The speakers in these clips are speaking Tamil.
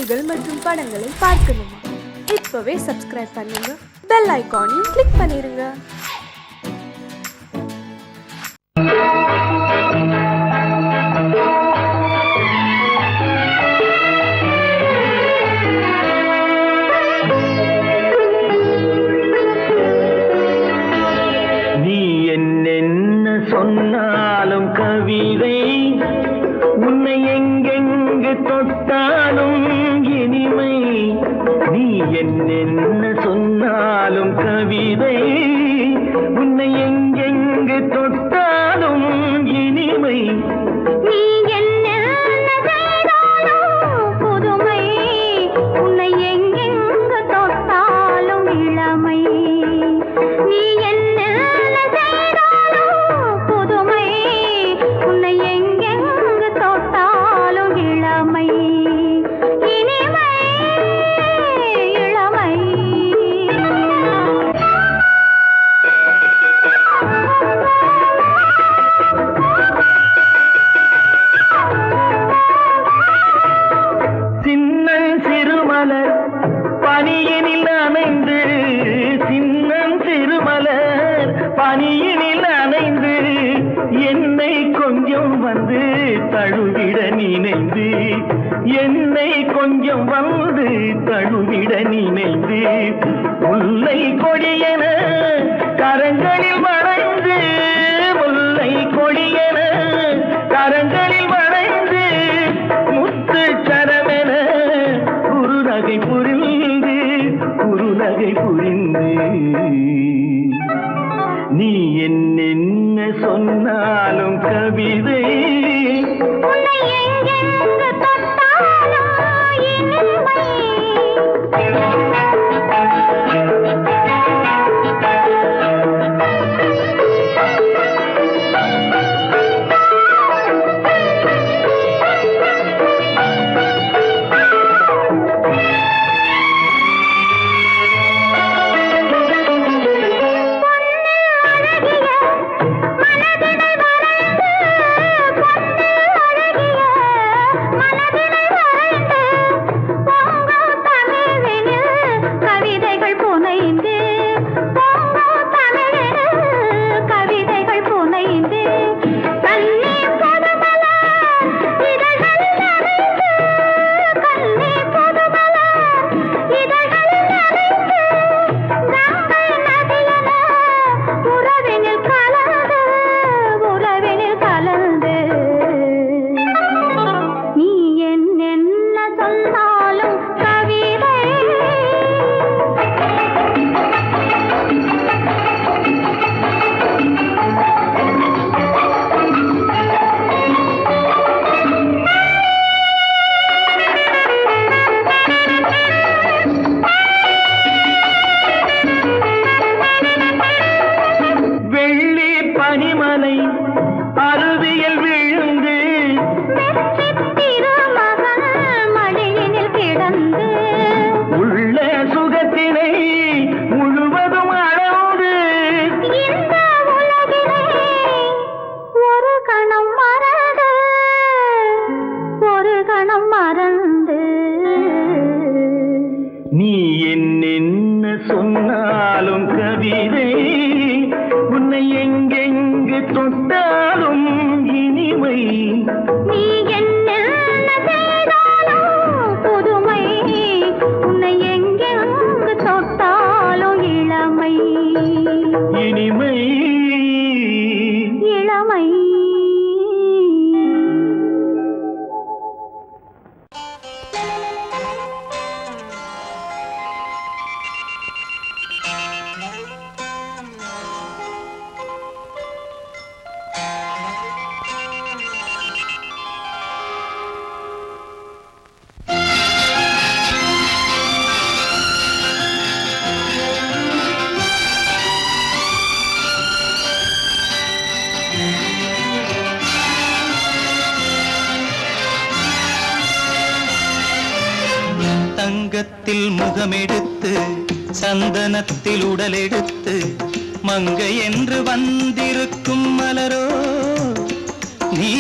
செய்திகள் மற்றும் படங்களை பார்க்கணுமா? இப்பவே சப்ஸ்கிரைப் பண்ணுங்க, பெல் ஐகானையும் கிளிக் பண்ணிருங்க. நீ என்னென்ன சொன்னாலும் கவிதை, உன்னை எங்கெங்கு தொட்டாலும் இனிமை. நீ என்னென்ன சொன்னாலும் கவிதை, உன்னை எங்கெங்கு தொட்டாலும் இனிமை. நீ என்னென்ன செய்தாலும் புதுமை, உன்னை எங்கெங்கு தொட்டாலும் இளமை. நீ என்னென்ன செய்தாலும் புதுமை, உன்னை எங்கெங்கு தொட்டாலும் இளமை. இனிமை இளமை. சின்னன் சிறுமலர் பனியினில் நனைந்து, சின்னன் சிறுமலர் பனியினில் நனைந்து, என்னை கொஞ்சம் வந்து தழுவிட நினைந்து, என்னை கொஞ்சம் வந்து தழுவிட நினைந்து, முல்லை கொடியென கரங்களில் வளைந்து, முல்லை கொடியென கரங்களில் வளைந்து, முத்து சரமென குறுநகை புரிந்து, குறுநகை புரிந்து. நீ என்னென்ன சொன்னாலும் கவிதை, உன்னை எங்கெங்கு தொட்டாலும் இனிமை. கவிதைகள் புனைந்து, பொங்கும் தமிழில் கவிதைகள் புனைந்து, கண்ணீர் புதுமலர் இதழ்களில் நனைந்து, கண்ணீர் புதுமலர் இதழ்களில் நனைந்து, கங்கை நதியென உறவினில் கலந்து, உறவினில் கலந்து. நீ என்னென்ன சொன்னாலும் கவிதை. வெள்ளி பனிமலை அருவியில் விழுந்து, வெற்றித் திருமகன் மடியினில் கிடந்து, உள்ள சுகத்தினை முழுவதும் அளந்து, இந்த உலகிலே ஒரு கணம் மறந்து, ஒரு கணம் மறந்து. நீ என்னென்ன சொன்னாலும் கவிதை, உன்னை எங்கெங்கு தொட்டாலும் இனிமை. நீ என்னென்ன செய்தாலும் புதுமை, உன்னை எங்கெங்கு தொட்டாலும் இளமை. இனிமை இளமை. தங்கத்தில் முகமெடுத்து, சந்தனத்தில் உடலெடுத்து, மங்கை என்று வந்திருக்கும் மலரோ, நீ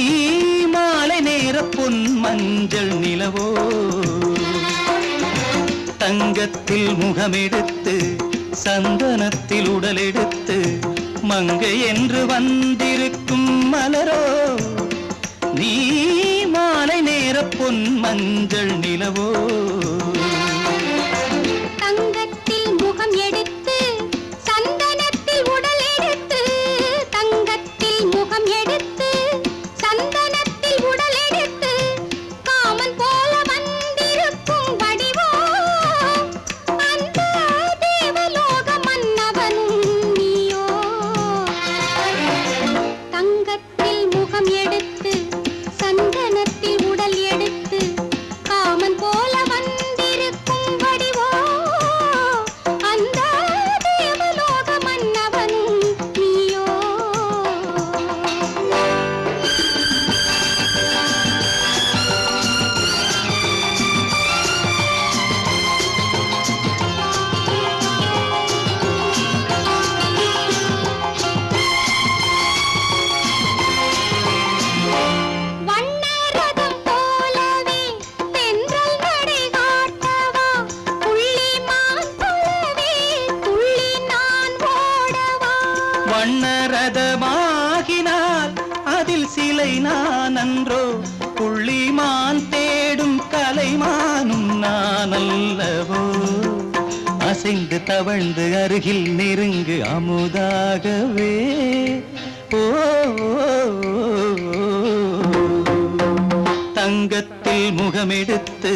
மாலை நேர பொன் மஞ்சள் நிலவோ. தங்கத்தில் முகமெடுத்து சந்தனத்தில் உடலெடுத்து மங்கை என்று வந்திருக்கும் மலரோ நீ மாலை நேர பொன் மஞ்சள் நிலவோ தங்கத்தில் முகம் எடுத்து சந்தனத்தில் உடல் எடுத்து தங்கத்தில் முகம் எடுத்து சந்தனத்தில் உடல் எடுத்து காமன் போல வந்திருக்கும் வடிவோ அந்த தேவலோக மன்னவனும் நீயோ தங்கத்தில் முகம் எடுத்து சந்தனத்தில் உடல் எடுத்து காமன் போல வந்திருக்கும் வடிவோ அந்த தேவலோக மன்னவனும் நீயோ வண்ணரதம் போலவே தென்றல் நடை காட்டவா புள்ளிமான் போலவே துள்ளி நான் ஓடவா வண்ணரதமாகினால் அதில் சிலை நான் அன்றோ புள்ளிமான் தேடும் கலைமானும் நான் அல்லவோ அசைந்து தவழ்ந்து அருகில் நெருங்கு அமுதாகவே ஓ தங்கத்தில் முகமெடுத்து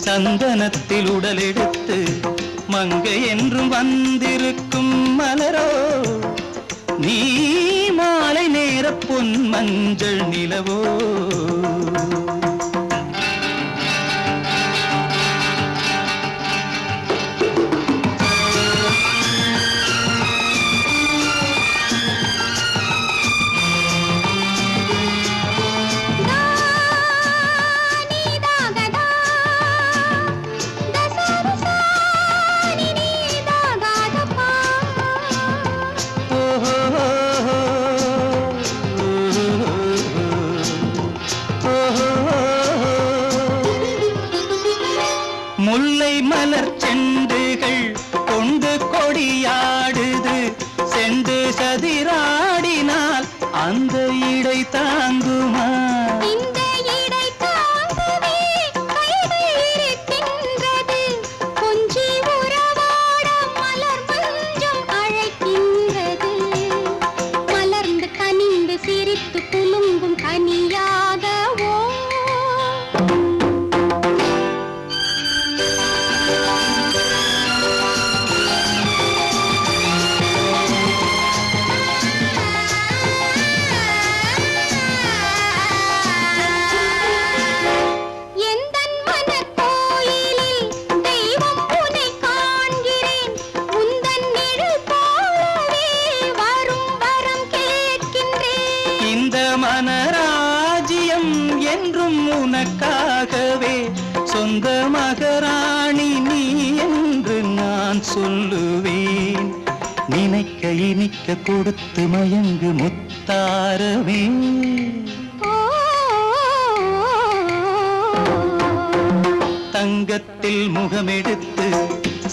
சந்தனத்தில் உடலெடுத்து மங்கை என்றும் வந்திருக்கும் மலரோ நீ மாலை நேர பொன் மஞ்சள் நிலவோ நீதாகதா தசரசா நீதாகதப்பா முல்லை மலர் செண்டுகள் கொண்டு கொடியாடுது செண்டு சதிராடினால் அந்த இடை தாங்குமா இந்த இடை தாங்கவே கைகள் இருக்கின்றது கொஞ்சி உறவாட மலர் மஞ்சம் அழைக்கின்றது மலர்ந்து கனிந்து சிரித்து குலுங்கும் கனியாகவோ எந்தன் மனக்கோயிலில் தெய்வம் உன்னை காண்கிறேன் உந்தன் நிழல் போலவே வரும் வரம் கேட்கின்றேன் இந்த மனராஜ்யம் என்றும் உனக்காகவே சொந்த மகராணி நீ என்று நான் சொல்லுவேன் நினைக்க இனிக்க கொடுத்து மயங்கு முத்தாரவே தங்கத்தில் முகமெடுத்து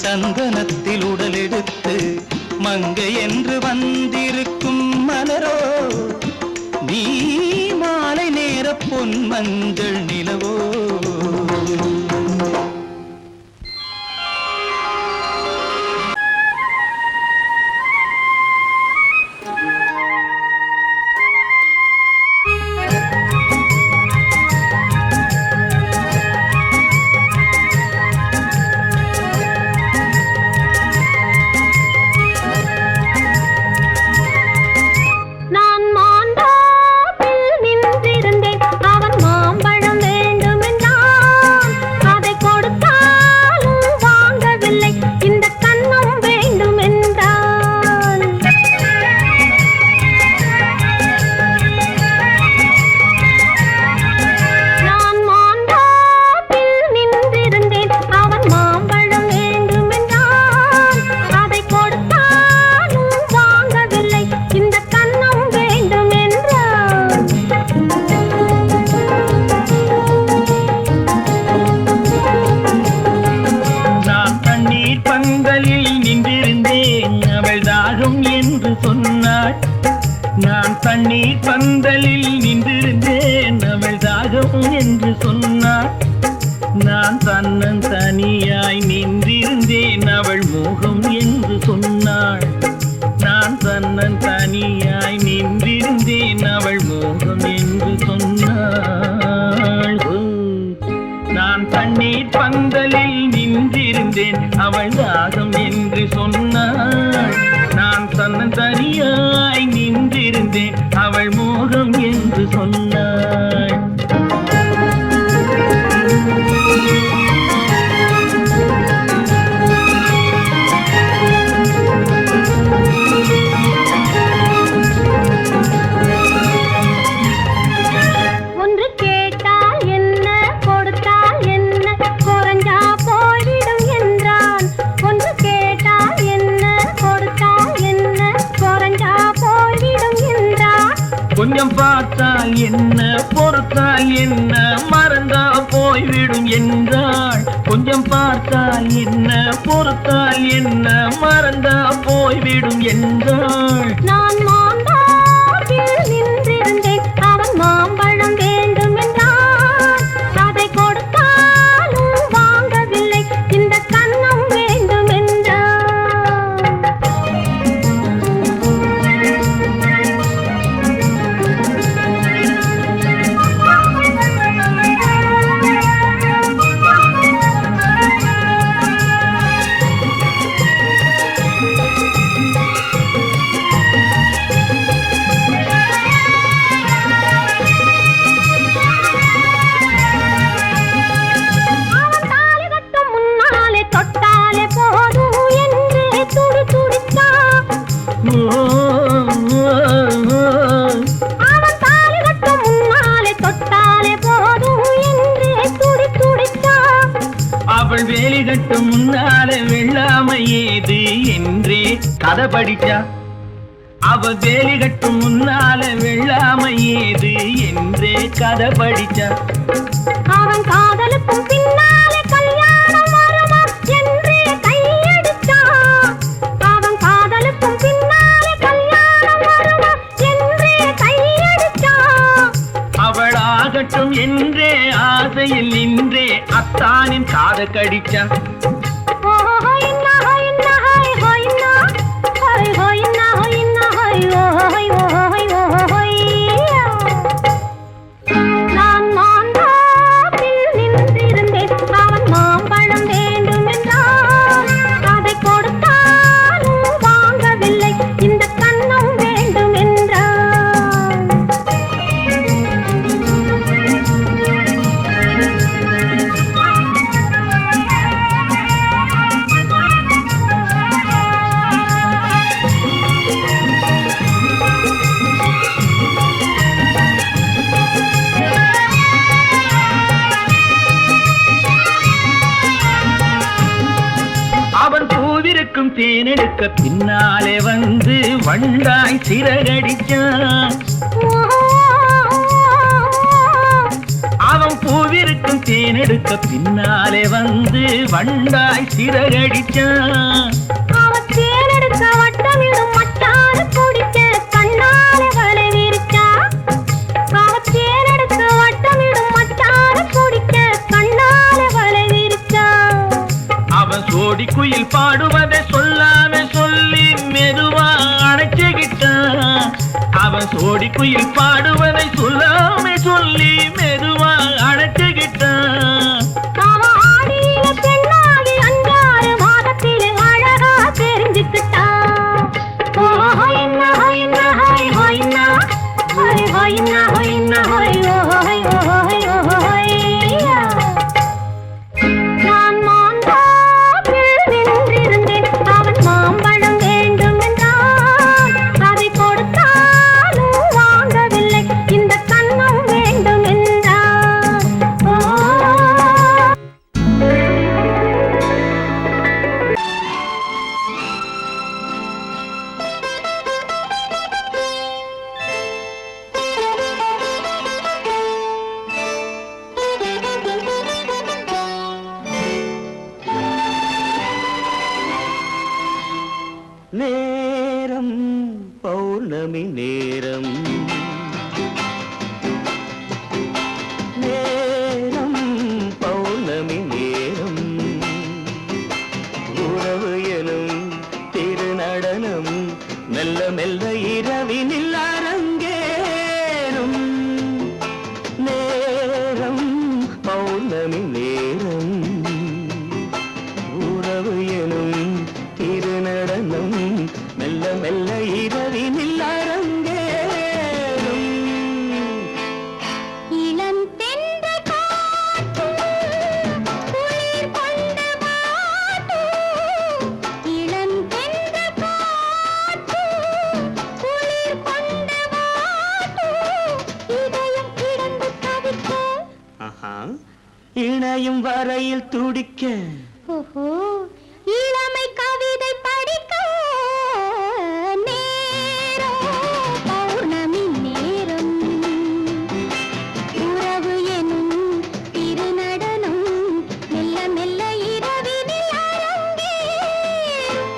சந்தனத்தில் உடலெடுத்து மங்கை என்று வந்திருக்கும் மலரோ நீ மாலை நேர பொன் மஞ்சள் நிலவோ நான் மாந்தாப்பில் நின்றிருந்தேன் அவன் மாம்பழம் வேண்டுமென்றான் தண்ணீர் பந்தலில் நின்றிருந்தேன் அவள் தாகம் என்று சொன்னாள். நான் தன்னன் தனியாய் நின்றிருந்தேன் அவள் மோகம் என்று சொன்னாள். நான் தன்னன் தனியாய் நின்றிருந்தேன் அவள் மோகம் என்று சொன்னாள். நான் தண்ணீர் பந்தலில் நின்றிருந்தேன் அவள் தாகம் என்று சொன்னாள். நான் தன்னன் தனியாய் நின்றிருந்தேன் அவள் மோகம் என்று சொன்னாள். ஒன்று கேட்டால் என்ன கொடுத்தால் என்ன குறைஞ்சா போய்விடும் என்றான். ஒன்று கேட்டால் என்ன கொடுத்தால் என்ன குறைஞ்சா போய்விடும் என்றான். கொஞ்சம் பார்த்தால் என்ன பொறுத்தால் என்ன மறந்தா போய்விடும் என்றாள். கொஞ்சம் பார்த்தால் என்ன பொறுத்தால் என்ன மறந்தா போய்விடும் என்றாள். நான் மாந்தாப்பில் நின்றிருந்தேன் அவன் மாம்பழம் வேண்டும் என்றான். அதை கொடுத்தாலும் வாங்கவில்லை இந்த கன்னம் வேண்டும் என்றான். அவன் தாலி கட்டும் முன்னாலே தொட்டாலே போதும் என்றே துடி துடித்தான். அவன் தாலி கட்டும் முன்னாலே தொட்டாலே போதும் என்றே துடி துடித்தான். அவள் வேலி கட்டும் முன்னாலே வெள்ளாமை ஏது என்றே கதை படிச்சா. அவள் வேலி கட்டும் முன்னாலே வெள்ளாமை ஏது என்றே கதை படிச்சா. அவன் காதலுக்கும் பின்னாலே கல்யாணம் வருமா என்றே கையடித்தான். அவன் காதலுக்கும் பின்னாலே கல்யாணம் வருமா என்றே கையடித்தான். அவள் ஆகட்டும் என்றே ஆசையில் நின்றே அத்தானின் காத கடிச்சா. நான் மாந்தாப்பில் நின்றிருந்தேன் அவன் மாம்பழம் வேண்டும் என்றான். அதை கொடுத்தாலும் வாங்கவில்லை இந்த கன்னம் வேண்டும் என்றான். அவன் பூவிருக்கும் தேனெடுக்க பின்னாலே வந்து வண்டாய் சிறகடிச்சான். அவன் பூவிருக்கும் தேனெடுக்க பின்னாலே வந்து வண்டாய் சிறகடிச்சான். அவன் தேனெடுக்க வட்டமிடும் மட்டாறு குடிக்க கண்ணாலே வலை விரிச்சா. அவன் தேனெடுக்க வட்டமிடும் மட்டாறு குடிக்க கண்ணாலே வலை விரிச்சா. அவன் சோடி குயில் பாடுவதை சொல்லாம சொல்லி மெதுவா அணைச்சுக்கிட்டான். அவன் சோடி குயில் பாடுவதை சொல்லாம சொல்லி மெதுவா அணைச்சுக்கிட்டான். அவன் ஆடியில பெண்ணாகி 5-6 மாதத்திலே அழகா தெரிஞ்சுக்கிட்டா. நான் மாந்தாப்பில் நின்றிருந்தேன் அவன் மாம்பழம் வேண்டும் என்றான். அதை கொடுத்தாலும் வாங்கவில்லை இந்த கன்னம் வேண்டும் என்றான். நேரம் பௌர்ணமி நேரம் ஆசையில் துடிக்க ஓஹோ இளமை கவிதை படிக்க நேரம் பௌர்ணமி நேரம் உறவு எனும் திருநடனம் மெல்ல மெல்ல இரவினில் அரங்கேறும்.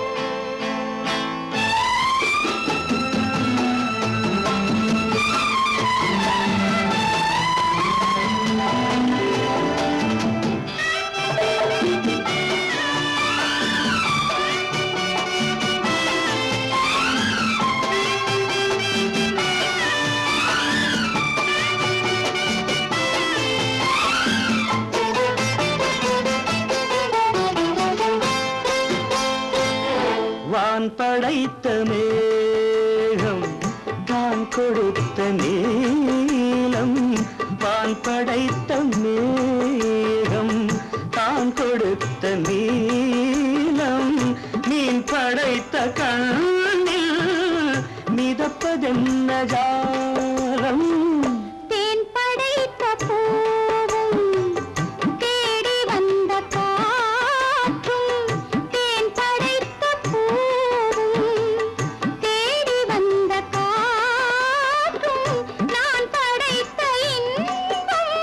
வான் படைத்த மேகம் தான் கொடுத்த நீலம் வான் படைத்த மேகம் தான் கொடுத்த நீலம் மீன் படைத்த கண்ணில் மிதப்பதென்ன ஜாலம் தேன் படைத்த பூவும் தேடி வந்த காற்றும் தேன் படைத்த பூவும் தேடி வந்த காற்றும் நான் படைத்த இன்பம்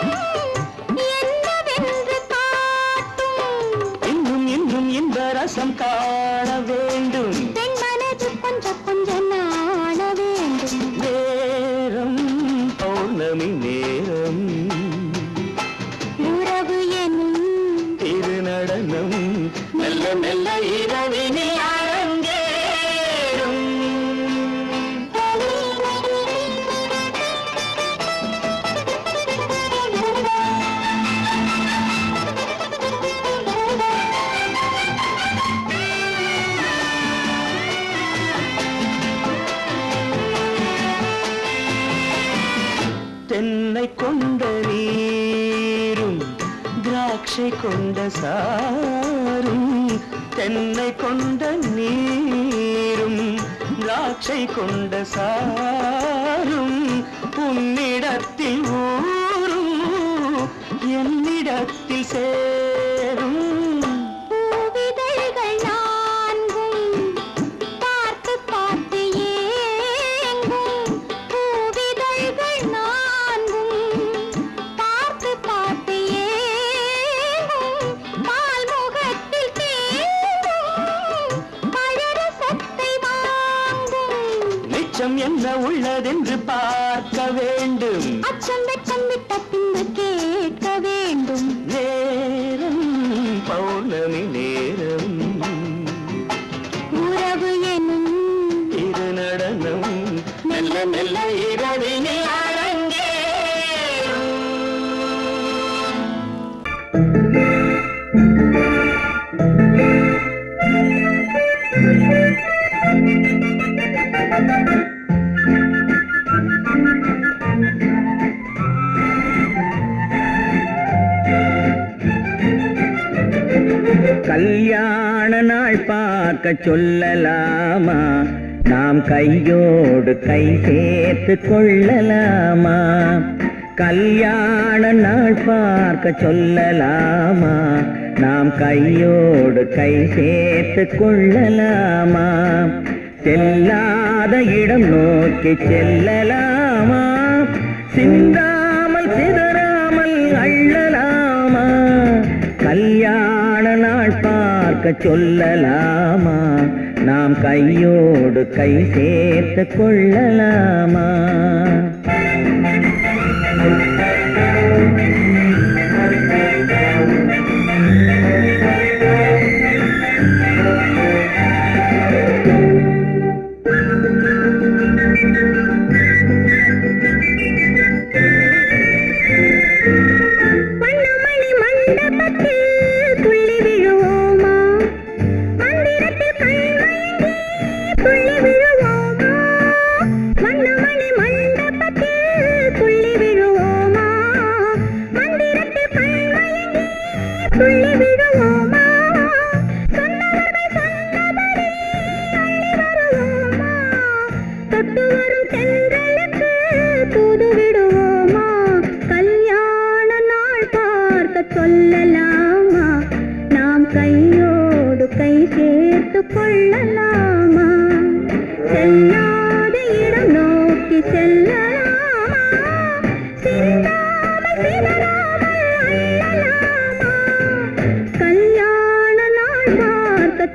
என்னவென்று காட்டும். இன்னும் இன்னும் இந்த ரசம் காண வேண்டும் பெண் மனது கொஞ்சம் கொஞ்சம் நாண வேண்டும். நேரம் பௌர்ணமி நேரம் உறவு எனும் திருநடனம் மெல்ல மெல்ல இரவினில் அரங்கேறும். தென்னை கொண்ட நீரும் திராட்சை கொண்ட சாரும் தென்னை கொண்ட நீரும் திராட்சை கொண்ட சாரும் உன்னிடத்தில் ஊரும் என்னிடத்தில் சேரும் பூவிதழ்கள் நான்கும் பார்த்து பார்த்து ஏங்கும். பூவிதழ்கள் நான்கும் பார்த்து பார்த்து ஏங்கும். பால்முகத்தில் தேங்கும் பழரசத்தை வாங்கும். நிச்சம் என்ன உள்ளதென்று பார்க்க வேண்டும் அச்சம் வெச்சம் விட்ட பின்பு கேட்க வேண்டும். நேரம் பௌர்ணமி நேரம் உறவு எனும் திருநடனம் மெல்ல மெல்ல இரவினில் அரங்கேறும். கல்யாண நாள் பார்க்க சொல்லலாமா நாம் கையோடு கை சேர்த்து கொள்ளலாமா கல்யாண நாள் பார்க்க சொல்லலாமா நாம் கையோடு கை சேர்த்து கொள்ளலாமா செல்லாத இடம் நோக்கி செல்லலாமா சிந்தாமல் சிதறாமல் அள்ளலாமா கல்யாண நாள் பார்க்க சொல்லலாமா நாம் கையோடு கை சேர்த்து கொள்ளலாமா மண்டபத்தில் துள்ளி விழுவோமா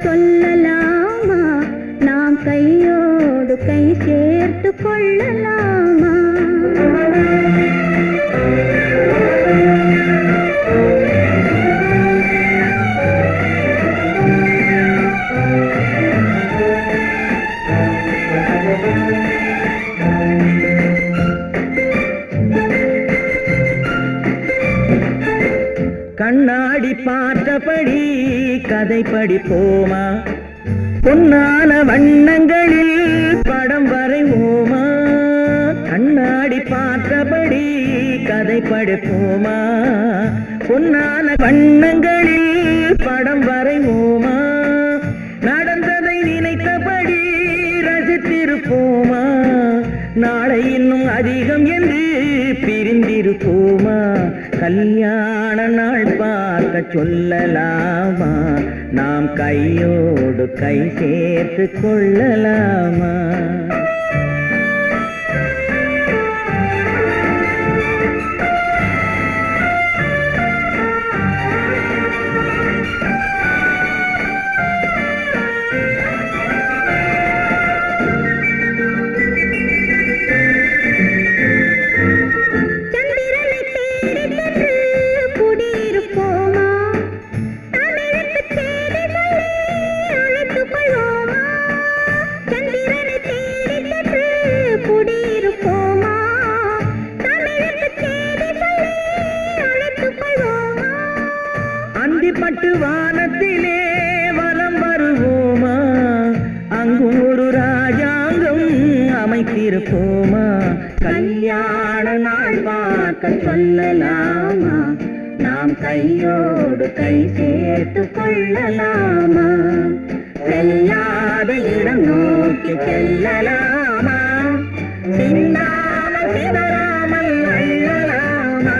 சொல்லலாமா நாம் கையோடு கை சேர்த்து கொள்ளலாமா கண்ணாடி பார்த்தபடி கதை படிப்போமா பொன்னான வண்ணங்களில் படம் வரைவோமா கண்ணாடி பார்த்தபடி கதை படிப்போமா பொன்னான வண்ணங்களில் படம் வரைவோமா நடந்ததை நினைத்தபடி ரசித்திருப்போமா நாளை இன்னும் அதிகம் என்று பிரிந்திருப்போமா கல்யாண நாள் பார்க்க சொல்லலாமா நாம் கையோடு கை சேர்த்து கொள்ளலாமா பட்டு வானத்திலே வலம் வருவோமா அங்கும் ஒரு ராஜாங்கம் அமைத்திருப்போமா கல்யாண நாள் பார்க்க சொல்லலாமா நாம் கையோடு கை சேர்த்து கொள்ளலாமா செல்லாத இடம் நோக்கி செல்லலாமா சிந்தாமல் சிதறாமல் அள்ளலாமா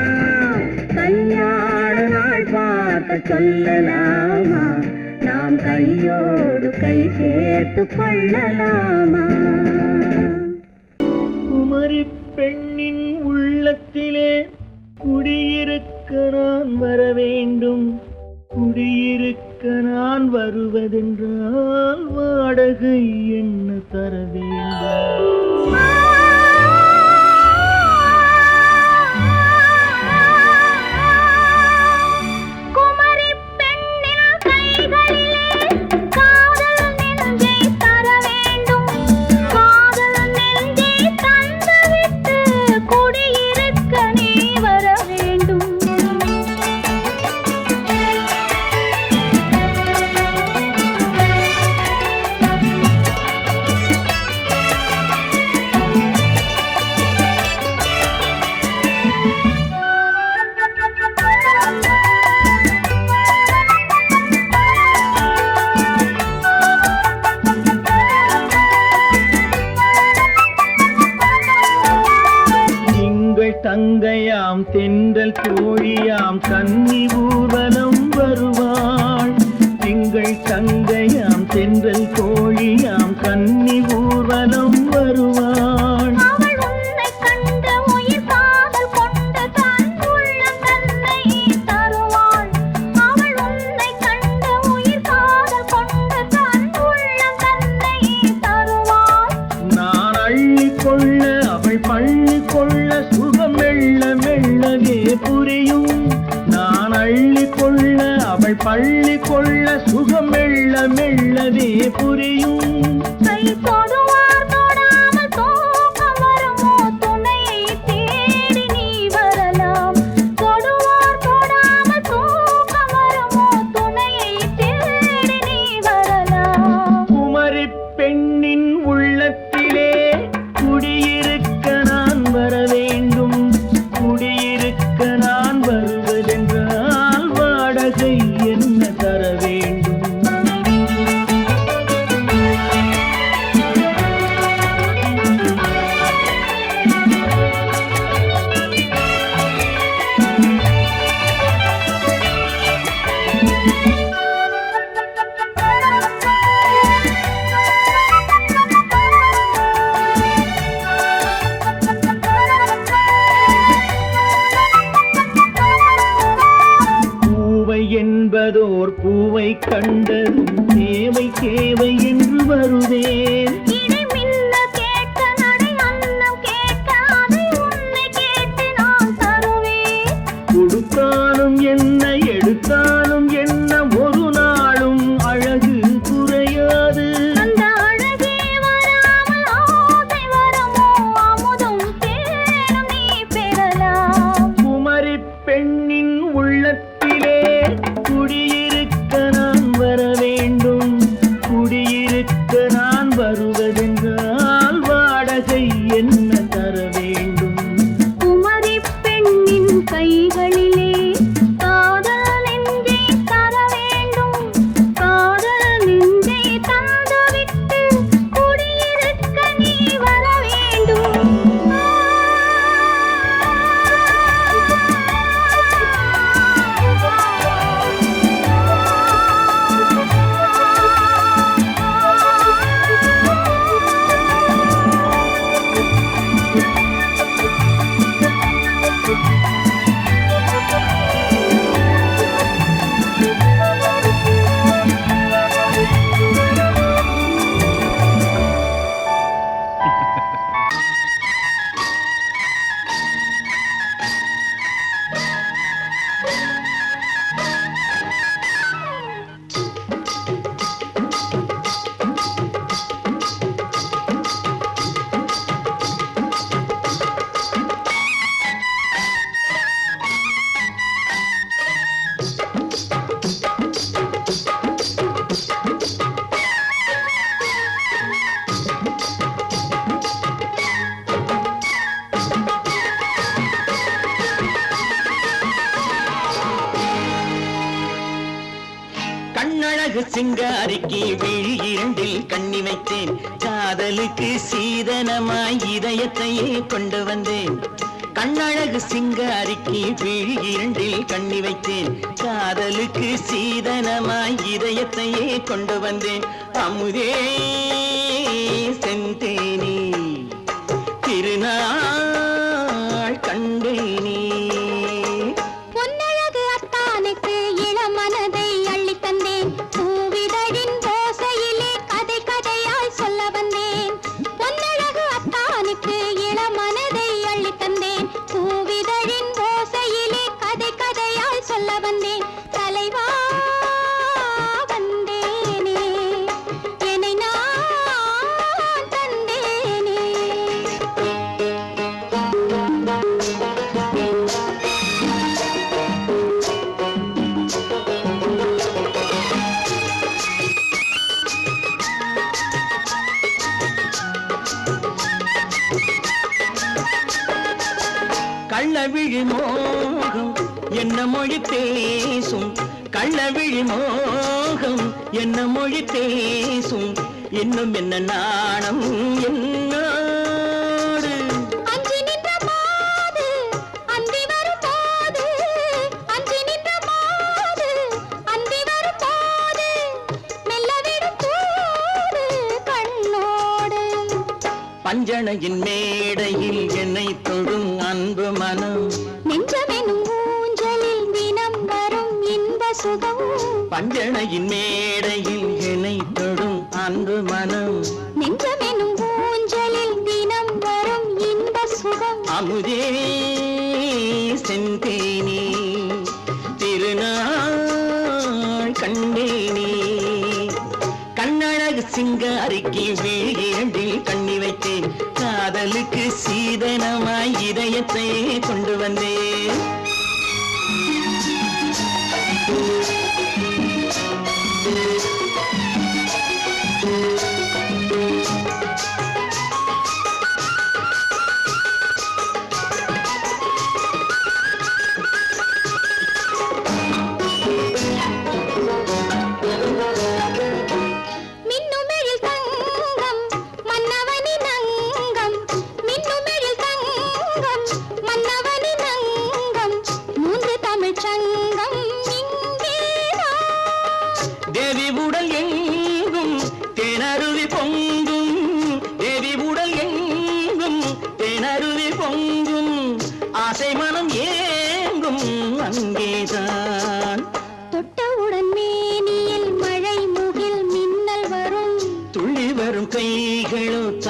கல்யாண நாள் பார்க்க சொல்லலாமா நாம் கையோடு கை சேர்த்து கொள்ளலாமா குமரி பெண்ணின் உள்ளத்திலே குடியிருக்க நான் வர வேண்டும் குடியிருக்க நான் வருவதென்றால் வாடகை என்ன தர வேண்டும் தங்கையாம் தென்றல் தோழியாம் கன்னி ஊர்வலம் வருவாள் திங்கள் தங்கையாம் தென்றல் தோழியாம் கன்னி ஊர்வலம் வருவாள் நான் அள்ளி கொள்ள அவள் பள்ளி கொள்ள சுகம் மெல்ல மெல்லவே புரியும் நான் அள்ளி கொள்ள அவள் பள்ளி கொள்ள சுகம் மெல்ல மெல்லவே புரியும் குமரி பெண்ணின் உள்ளத்திலே குடியிருக்க நான் வர வேண்டும் குடியிருக்க நான் வருவதென்றால் வாடகை என்ன தர வேண்டும் நல்லதோர் பூவை கண்டதும் தேவை தேவை என்று வருவேன். இடை மின்ன கேட்க நடை அன்னம் கேட்க அதை உன்னை கேட்டு நான் தருவேன். கொடுத்தாலும் என்ன எடுத்தாலும் என்ன ஒரு நாளும் அழகு குறையாது. அந்த அழகே வராமல் ஆசை வரமோ அமுதும் தேனும் நீ பெறலாம். குமரி பெண்ணின் உள்ளத்திலே குடியிருக்க நான் வர வேண்டும். குடியிருக்க நான் வருவதென்றால் வாடகை என்ன தர வேண்டும்? குமரி பெண்ணின் கைகளிலே காதல் நெஞ்சை தர வேண்டும். காதல் நெஞ்சை தந்துவிட்டு குடியிருக்க நீ வர வேண்டும். கண்ணழகு சிங்காரிக்கு விழி இரண்டில் கண்ணி வைத்தேன். காதலுக்கு சீதனமாய் இதயத்தையே கொண்டு வந்தேன். கண்ணழகு சிங்காரிக்கு விழி இரண்டில் கண்ணி வைத்தேன். காதலுக்கு சீதனமாய் இதயத்தையே கொண்டு வந்தேன். அமுதே செந்தேனே திருநாள் கண்டேனே. பொன்னழகு அத்தானுக்கு இளமனதை அள்ளித் தந்தேன். பூவிதழின் ஓசையிலே கதை கதையாய் சொல்ல வந்தேன். பொன்னழகு அத்தானுக்கு இளமனதை அள்ளித் தந்தேன். பூவிதழின் ஓசையிலே கதை கதையாய் சொல்ல வந்தேன். தலைவா வந்தேனே என்னை நான் தந்தேனே. கள்ளவிழி மோகம் என்ன மொழி பேசும். கள்ளவிழி மோகம் என்ன மொழி பேசும். இன்னும் என்ன நாணம் என்னோடு. அஞ்சி நின்ற மாது அந்தி வரும் போது. அஞ்சி நின்ற மாது அந்தி வரும் போது. மெல்ல விடும் போது கண்ணோடு. பஞ்சணையின் மேடையில் என்னை தொடும் அன்பு மனம். நெஞ்சமெனும் ஊஞ்சலில் தினம் வரும் இன்ப சுகம். பஞ்சணையின் மேடையில் என்னை தொடும் அன்பு மனம். நெஞ்சமெனும் ஊஞ்சலில் தினம் வரும் இன்ப சுகம். அமுதே செந்தேனே திருநாள் கண்டேனே. கண்ணழகு சிங்காரிக்கு விழி இரண்டில் கண்ணி வைத்தேன். காதலுக்கு சீதனமாய் இதயத்தை கொண்டு வந்தேன். மின்னுமெழில் தங்கம் மன்னவனின் அங்கம். மின்னுமெழில் தங்கம் மன்னவனின் அங்கம். மூன்று தமிழ்ச் சங்கம் இங்கேதான். தேவி உடல் எங்கும் தேனருவி பொங்கும். தேவி உடல் எங்கும் தேனருவி பொங்கும். ஆசை மனம் ஏங்கும் அங்கேதான். தொட்டவுடன்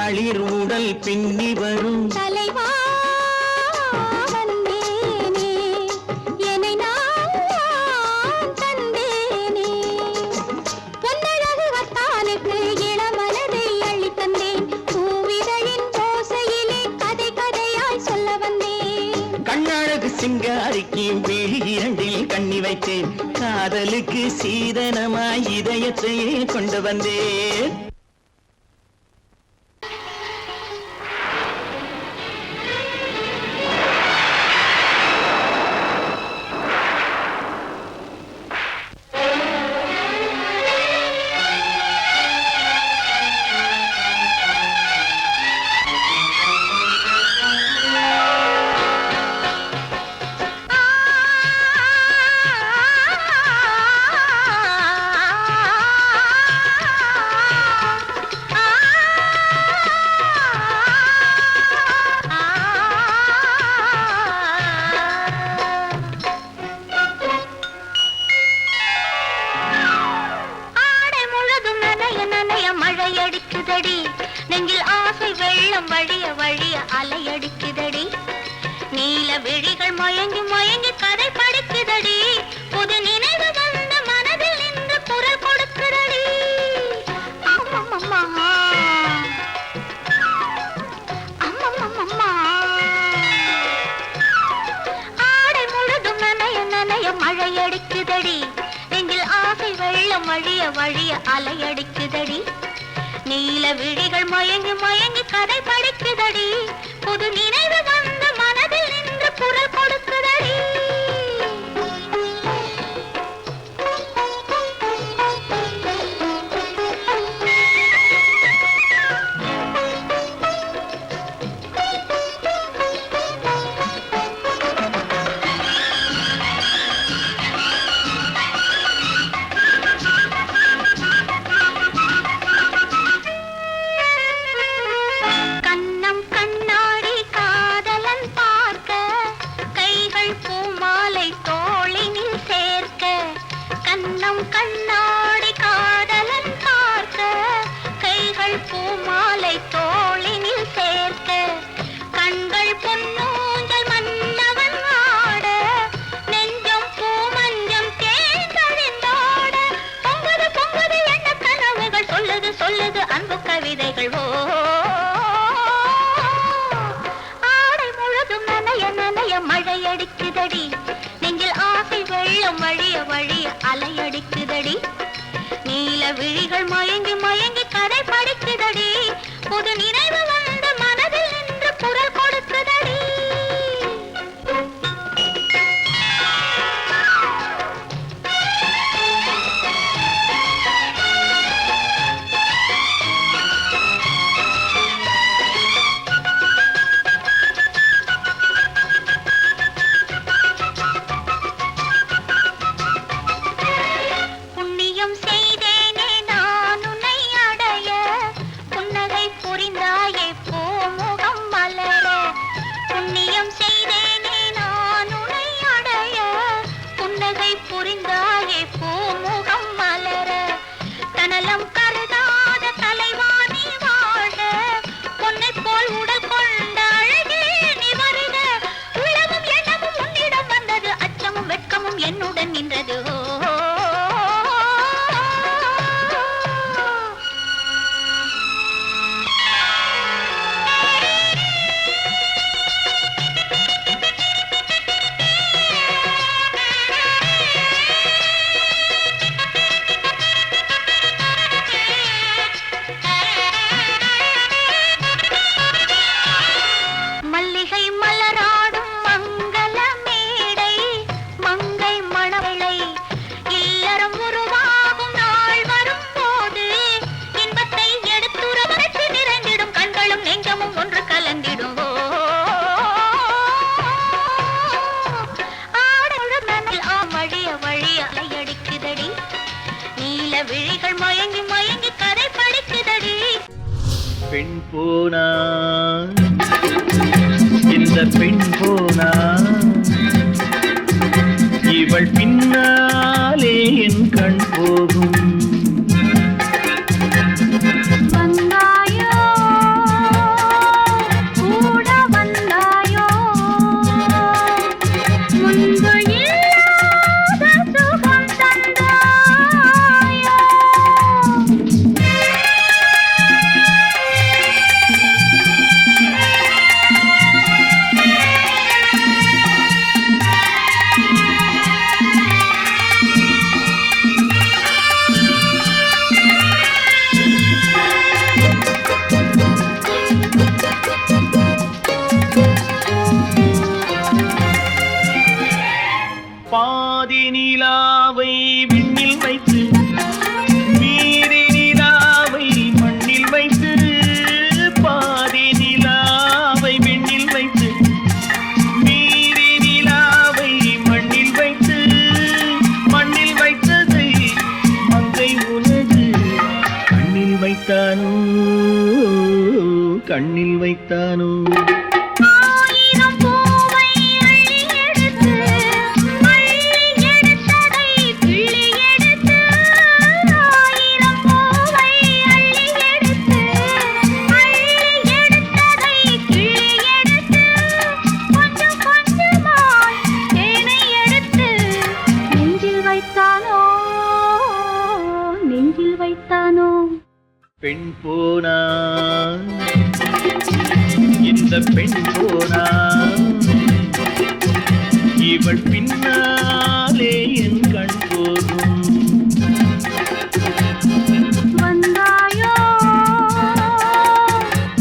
தளிர் உடல் பின்னி வரும் தலைவா வந்தேனே என்னை நான் தந்தேனே பொன்னழகு வத்தானுக்கு இளமனதை அள்ளி தந்தேன் பூவிதழின் ஓசையிலே கதை கதையாய் சொல்ல வந்தேன் கண்ணழகு சிங்காரிக்கு விழி இரண்டில் கண்ணி வைத்தேன் காதலுக்கு சீதனமாய் இதயத்தையே கொண்டு வந்தேன் அலையடிக்குதடி நெஞ்சில் ஆசை வெள்ளம் வழிய வழிய அலையடிக்குதடி நீல விழிகள் மயங்கி மயங்கி கதை படிக்குதடி புது நினைவு வந்த மனதில் நின்று குரல் கொடுக்குதடி அம்மம்மம்மா அம்மம்மம்மா ஆடை முழுதும் நனைய நனைய மழையடிக்குதடி நெஞ்சில் ஆசை வெள்ளம் வழிய வழிய அலையடிக்குதடி நீல விழிகள் மயங்கி மயங்கி கதை படிக்குதடி புது நினைவு வந்த மனதில் நின்று குரல் கொடுக்குதடி கண்ணாடி காதலன் பார்க்க கைகள் பூமாலை தோளினில் சேர்க்க கண்கள் பொன்னூஞ்சல் மன்னவன் ஆட நெஞ்சம் பூமஞ்சம் தேர்ந்தழிந்தோட பொங்குது பொங்குது எண்ண கனவுகள் சொல்லுது சொல்லுது அன்பு கவிதைகள் ஓ ஆடை முழுதும் நனைய நனைய மழையடிக்குதடி நெஞ்சில் ஆசை வெள்ளம் வழிய வழிய அலையடிக்குதடி நீல விழிகள் மயங்கி மயங்கி கதை படிக்குதடி புது நினைவு வந்த மனதில் நின்று குரல் கொடுக்குதடி புரிந்தாயே பூமுகம் மலர தனலம் கருதாத தலைவாணி வாழ பொன்னை போல் உடல் கொண்ட அழகே நீ வருக உளமும் எண்ணமும் உன்னிடம் வந்தது அச்சமும் வெட்கமும் என்னுடன் நின்றது விழிகள் மயங்கி மயங்கி கதை படிக்குதடி பெண் போனா இந்த பெண் போனா இவள் பின்னாலே என் கண் போகும் வந்தாயோ வைத்தானோ ஆயிரம் பூவை அள்ளி எடுத்து அள்ளி எடுத்ததை கிள்ளி எடுத்து ஆயிரம் பூவை அள்ளி எடுத்து அள்ளி எடுத்ததை கிள்ளி எடுத்து கொஞ்சம் கொஞ்சமாய் தேனை எடுத்து நெஞ்சில் வைத்தானோ நெஞ்சில் வைத்தானோ பெண் போனா இந்த பெண் போனா இவள் பின்னாலே என் கண் போகும் வந்தாயோ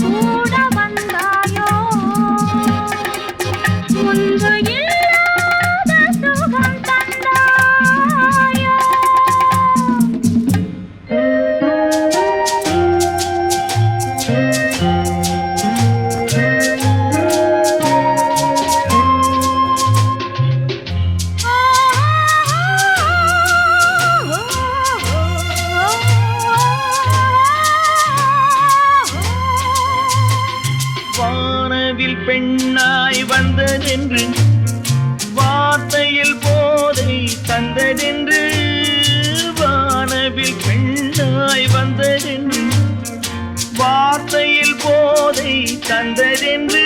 கூட வந்தாயோ முன்பு இல்லாத சுகம் தந்தாயோ வானவில் பெண்ணாய் வந்ததென்று வார்த்தையில் போதை தந்ததென்று வானவில் பெண்ணாய் வந்ததென்று வார்த்தையில் போதை தந்ததென்று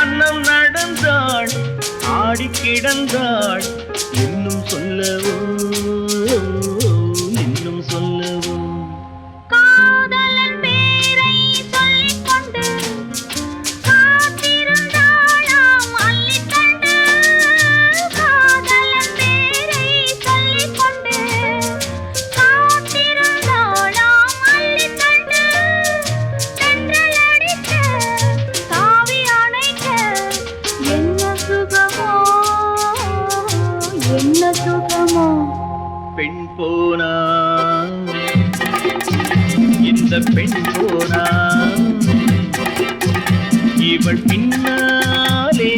அன்னம் நடந்தாள் ஆடி கிடந்தாள் இன்னும் சொல்லவோ இன்னும் சொல்லவோ காதலன் பேரை சொல்லிக் கொண்டு காத்திருந்தாளாம் அள்ளிக்கண்டு காதலன் பேரை சொல்லிக் கொண்டு காத்திருந்தாளாம் அள்ளிக்கண்டு தென்றல் அடிக்க தாவி அணைக்க என்ன சுகமோ என்ன சுகமோ பெண் போனா இந்த பெண் போனா இவள் பின்னாலே